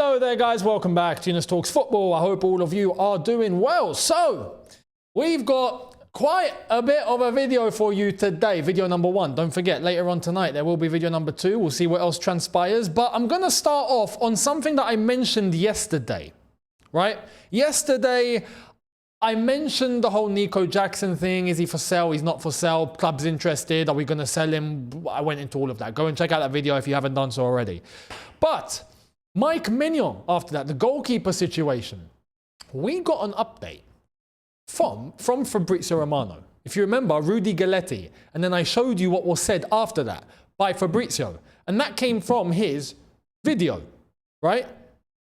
Hello there guys, welcome back to Younes Talks Football. I hope all of you are doing well. So, we've got quite a bit of a video for you today. Video number 1. Don't forget, later on tonight there will be video number 2. We'll see what else transpires. But I'm going to start off on something that I mentioned yesterday, right? Yesterday, I mentioned the whole Nico Jackson thing. Is he for sale? He's not for sale. Club's interested. Are we going to sell him? I went into all of that. Go and check out that video if you haven't done so already. But Maignan, after that, the goalkeeper situation, we got an update from Fabrizio Romano. If you remember, Rudy Galletti, and then I showed you what was said after that by Fabrizio, and that came from his video, right?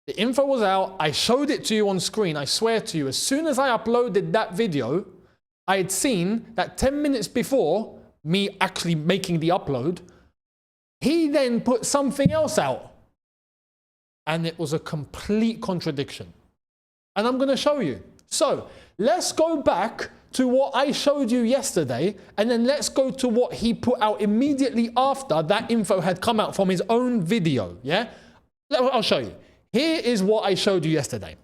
The info was out. I showed it to you on screen. I swear to you, as soon as I uploaded that video, I had seen that 10 minutes before me actually making the upload, he then put something else out. And it was a complete contradiction. And I'm going to show you. So let's go back to what I showed you yesterday, and then let's go to what he put out immediately after that info had come out from his own video. Yeah? I'll show you. Here is what I showed you yesterday.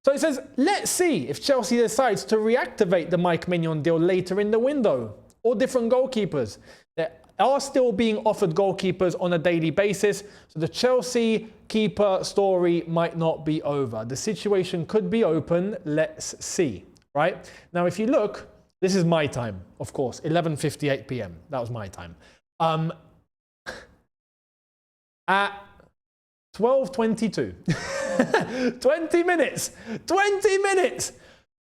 So it says, let's see if Chelsea decides to reactivate the Maignan deal later in the window, or different goalkeepers. There are still being offered goalkeepers on a daily basis, so the Chelsea keeper story might not be over. The situation could be open. Let's see. Right? Now, if you look, this is my time, of course, 11:58 p.m. That was my time. At 12:22, 20 minutes, 20 minutes.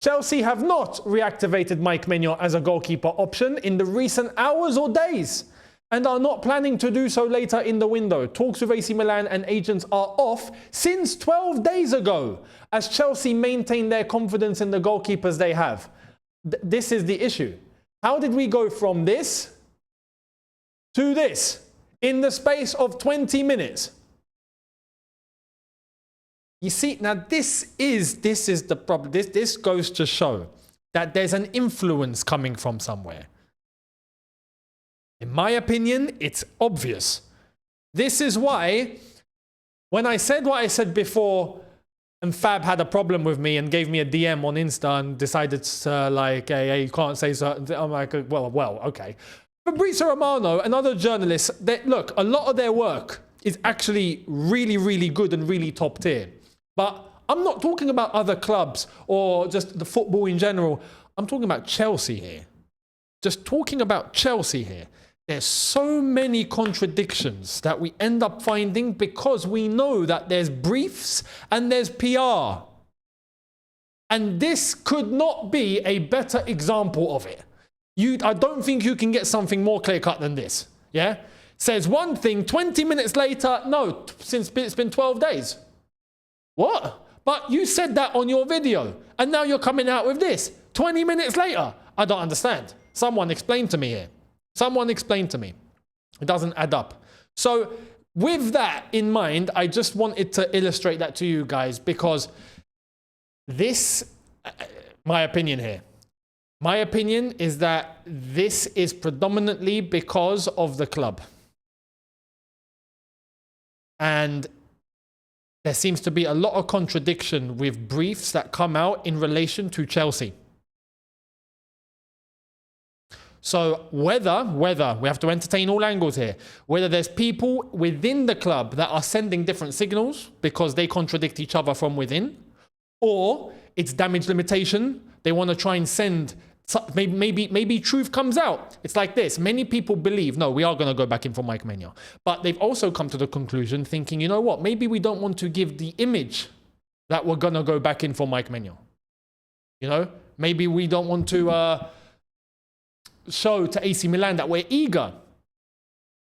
Chelsea have not reactivated Maignan as a goalkeeper option in the recent hours or days, and are not planning to do so later in the window. Talks with AC Milan and agents are off since 12 days ago, as Chelsea maintain their confidence in the goalkeepers they have. This is the issue. How did we go from this to this in the space of 20 minutes? You see, now this is the problem. This goes to show that there's an influence coming from somewhere. In my opinion, it's obvious. This is why, when I said what I said before, and Fab had a problem with me and gave me a DM on Insta and decided to like, hey, you can't say certain things. I'm like, well, okay. Fabrizio Romano and other journalists, look, a lot of their work is actually really, really good and really top tier. But I'm not talking about other clubs or just the football in general. I'm talking about Chelsea here. Just talking about Chelsea here. There's so many contradictions that we end up finding because we know that there's briefs and there's PR. And this could not be a better example of it. I don't think you can get something more clear-cut than this. Yeah? Says one thing, 20 minutes later, no, since it's been 12 days. What? But you said that on your video, and now you're coming out with this 20 minutes later. I don't understand. Someone explain to me here. Someone explain to me. It doesn't add up. So with that in mind, I just wanted to illustrate that to you guys, because this, my opinion here, my opinion is that this is predominantly because of the club. And there seems to be a lot of contradiction with briefs that come out in relation to Chelsea. So whether, we have to entertain all angles here, whether there's people within the club that are sending different signals because they contradict each other from within, or it's damage limitation, they want to try and send, maybe truth comes out. It's like this. Many people believe, no, we are going to go back in for Maignan. But they've also come to the conclusion thinking, you know what, maybe we don't want to give the image that we're going to go back in for Maignan. You know, maybe we don't want to show to AC Milan that we're eager.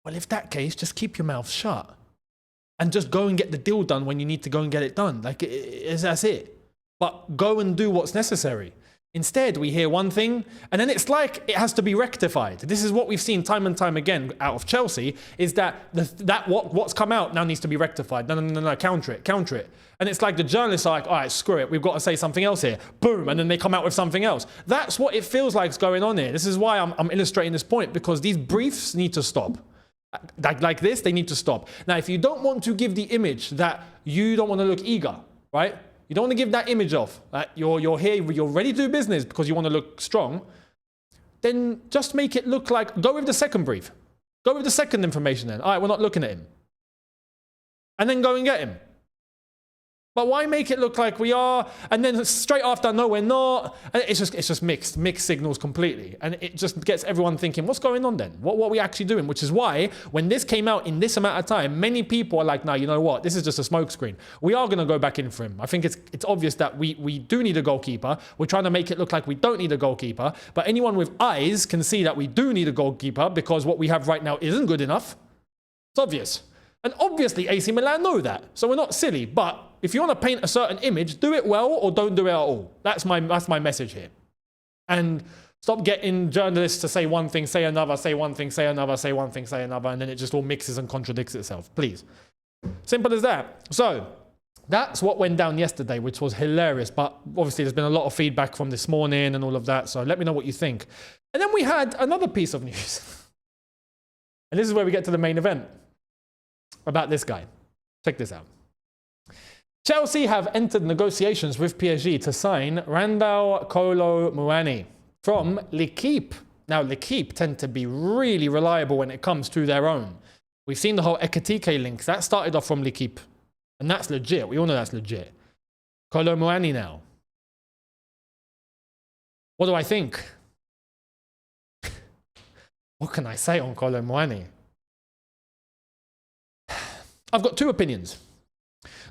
Well, if that case, just keep your mouth shut and just go and get the deal done when you need to go and get it done. Like, that's it. But go and do what's necessary. Instead, we hear one thing, and then it's like it has to be rectified. This is what we've seen time and time again out of Chelsea, is that what's come out now needs to be rectified. No, counter it. And it's like the journalists are like, all right, screw it, we've got to say something else here. Boom, and then they come out with something else. That's what it feels like is going on here. This is why I'm illustrating this point, because these briefs need to stop. Like this, they need to stop. Now, if you don't want to give the image that you don't want to look eager, right? You don't want to give that image off. You're here, you're ready to do business because you want to look strong. Then just make it look like, go with the second brief. Go with the second information then. All right, we're not looking at him. And then go and get him. But why make it look like we are, and then straight after, no, we're not. And it's just mixed signals completely. And it just gets everyone thinking, what's going on then? What are we actually doing? Which is why, when this came out in this amount of time, many people are like, no, you know what? This is just a smokescreen. We are going to go back in for him. I think it's obvious that we do need a goalkeeper. We're trying to make it look like we don't need a goalkeeper. But anyone with eyes can see that we do need a goalkeeper because what we have right now isn't good enough. It's obvious. And obviously AC Milan know that. So we're not silly. But if you want to paint a certain image, do it well or don't do it at all. That's my message here. And stop getting journalists to say one thing, say another, say one thing, say another, say one thing, say another, and then it just all mixes and contradicts itself. Please. Simple as that. So that's what went down yesterday, which was hilarious. But obviously there's been a lot of feedback from this morning and all of that. So let me know what you think. And then we had another piece of news. And this is where we get to the main event. About this guy. Check this out. Chelsea have entered negotiations with PSG to sign Randall Kolo Muani from L'Équipe. Now, L'Équipe tend to be really reliable when it comes to their own. We've seen the whole Ekitike link. That started off from L'Équipe. And that's legit. We all know that's legit. Kolo Muani now. What do I think? What can I say on Kolo Muani? I've got two opinions.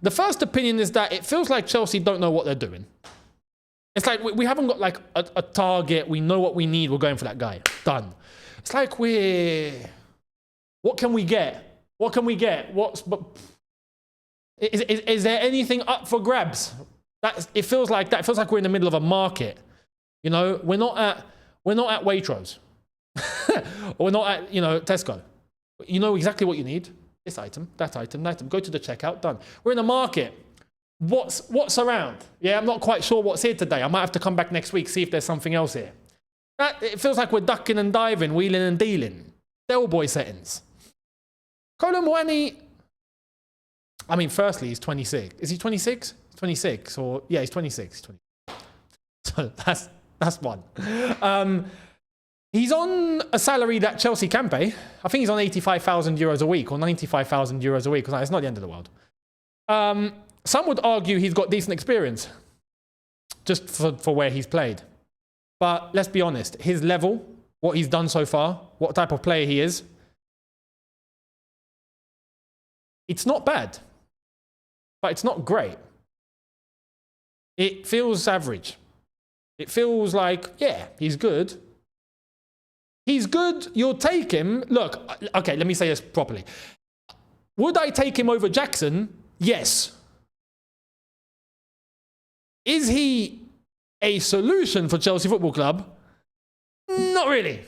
The first opinion is that it feels like Chelsea don't know what they're doing. It's like we haven't got like a target. We know what we need. We're going for that guy. Done. It's like what can we get? What can we get? Is there anything up for grabs? It feels like that. It feels like we're in the middle of a market. You know, we're not at Waitrose. Or we're not at, Tesco. You know exactly what you need. This item, that item, that item. Go to the checkout, done. We're in a market. What's around? Yeah, I'm not quite sure what's here today. I might have to come back next week, see if there's something else here. It feels like we're ducking and diving, wheeling and dealing. Del boy settings. Kolo Muani, I mean, firstly, he's 26. Is he 26? 26, or, yeah, he's 26. So that's one. He's on a salary that Chelsea can pay. I think he's on 85,000 euros a week or 95,000 euros a week. It's not the end of the world. Some would argue he's got decent experience just for where he's played. But let's be honest, his level, what he's done so far, what type of player he is, it's not bad, but it's not great. It feels average. It feels like, yeah, he's good. He's good, you'll take him. Look, okay, let me say this properly. Would I take him over Jackson? Yes. Is he a solution for Chelsea Football Club? Not really.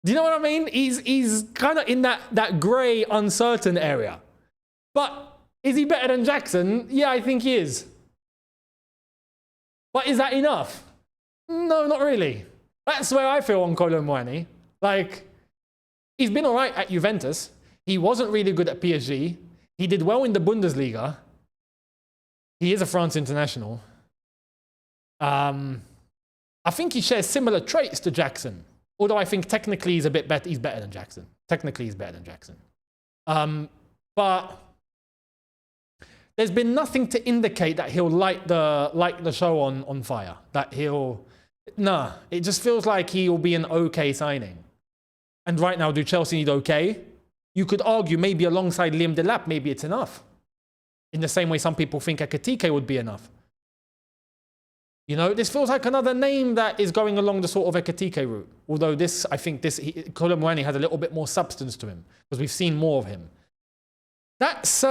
Do you know what I mean? He's kind of in that grey, uncertain area. But is he better than Jackson? Yeah, I think he is. But is that enough? No, not really. That's where I feel on Kolo Muani. Like, he's been all right at Juventus. He wasn't really good at PSG. He did well in the Bundesliga. He is a France international. I think he shares similar traits to Jackson. Although I think technically he's a bit better. He's better than Jackson. Technically he's better than Jackson. But there's been nothing to indicate that he'll light the show on fire. That he'll... Nah, it just feels like he'll be an okay signing. And right now, do Chelsea need okay? You could argue maybe alongside Liam Delap, maybe it's enough. In the same way some people think Ekitike would be enough. You know, this feels like another name that is going along the sort of Ekitike route. Although I think Kolo Muani has a little bit more substance to him because we've seen more of him. That's,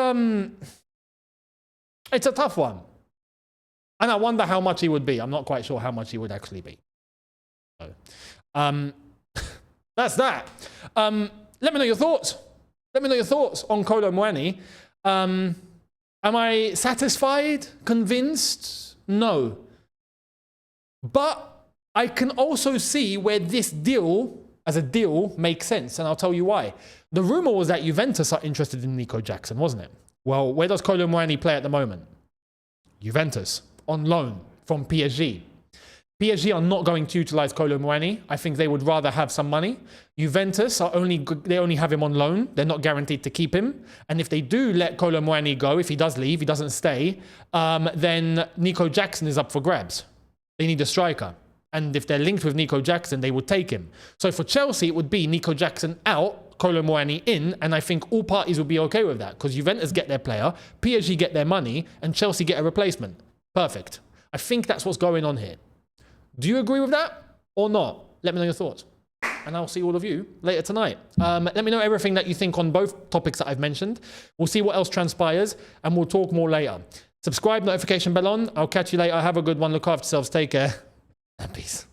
it's a tough one. And I wonder how much he would be. I'm not quite sure how much he would actually be. So, that's that. Let me know your thoughts. Let me know your thoughts on Kolo Muani. Am I satisfied? Convinced? No. But I can also see where this deal, as a deal makes sense, and I'll tell you why. The rumour was that Juventus are interested in Nico Jackson, wasn't it? Well, where does Kolo Muani play at the moment? Juventus, on loan from PSG. PSG are not going to utilise Kolo Muani. I think they would rather have some money. Juventus they only have him on loan. They're not guaranteed to keep him. And if they do let Kolo Muani go, if he does leave, he doesn't stay, then Nico Jackson is up for grabs. They need a striker. And if they're linked with Nico Jackson, they would take him. So for Chelsea, it would be Nico Jackson out, Kolo Muani in, and I think all parties would be okay with that because Juventus get their player, PSG get their money, and Chelsea get a replacement. Perfect. I think that's what's going on here. Do you agree with that or not? Let me know your thoughts. And I'll see all of you later tonight. Let me know everything that you think on both topics that I've mentioned. We'll see what else transpires and we'll talk more later. Subscribe, notification bell on. I'll catch you later. Have a good one. Look after yourselves. Take care. And peace.